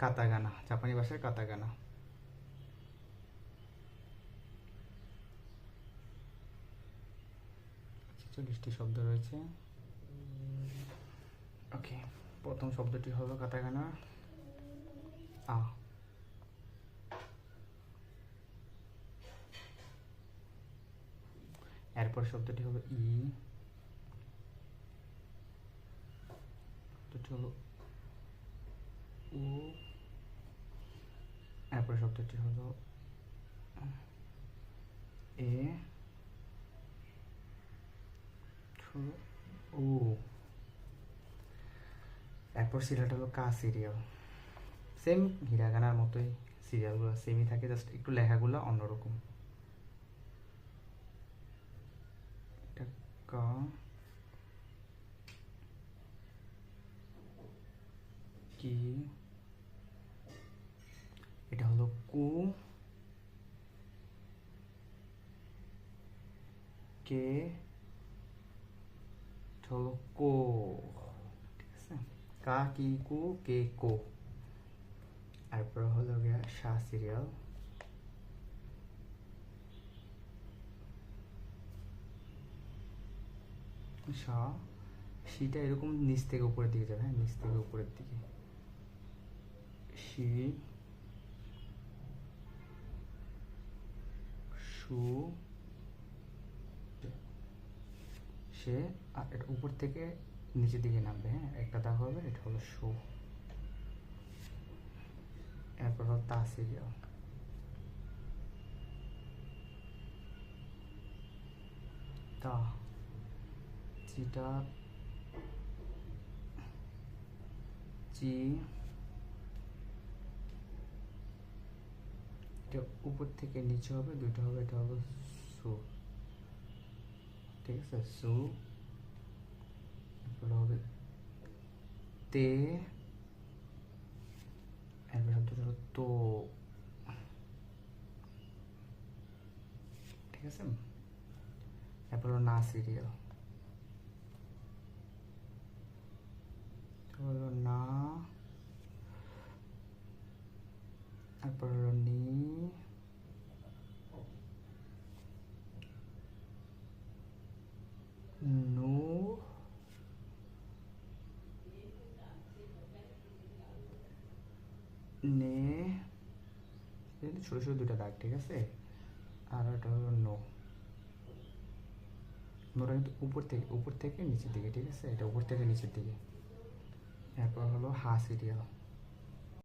কাতাগানা, জাপানি ভাষায় কাতাগানা। চল্লিশটি শব্দ রয়েছে। ওকে, প্রথম শব্দটি হলো কাতাগানা আ। এরপর শব্দটি হবে ই, শব্দটি হলো উ, এরপর শব্দটি হলো এ, ও। এরপর সিরিয়ালটা হলো কা সিরিয়াল। সেম হিরাগানার মতোই সিরিয়ালগুলো সেমই থাকে, জাস্ট একটু লেখাগুলো অন্যরকম। এটা কা, কি, এটা হলো কু, কে, এটা হলো কো। ঠিক আছে, কা, কি, কু, কে, কো। এরপর হলো গিয়া সা সিরিয়াল। সা, শিটা এরকম নিচ থেকে উপরের দিকে যাবে, হ্যাঁ, নিচ থেকে উপরের দিকে। শি, সু, সে, আর এটা উপর থেকে নিচের দিকে নামবে, হ্যাঁ, একটা দাগ হবে, এটা হলো সু। এরপর হলো তা সিরিয়াল। তা, চিটা, চি, এটা উপর থেকে নিচে হবে, দুইটা হবে, এটা হলো সু। ঠিক আছে, সু। এরপর হবে তে, এরপর শব্দটা হলো তো। ঠিক আছে, এরপর হলো না সিরিয়াল। হলো না, তারপর হলো নি, নু, নে, ছোট ছোট দুটা দাগ, ঠিক আছে। আর এটা হলো নো। নোটা কিন্তু উপর থেকে নিচের দিকে, ঠিক আছে, এটা উপর থেকে নিচের দিকে। এরপর হলো হা সিরিয়াল।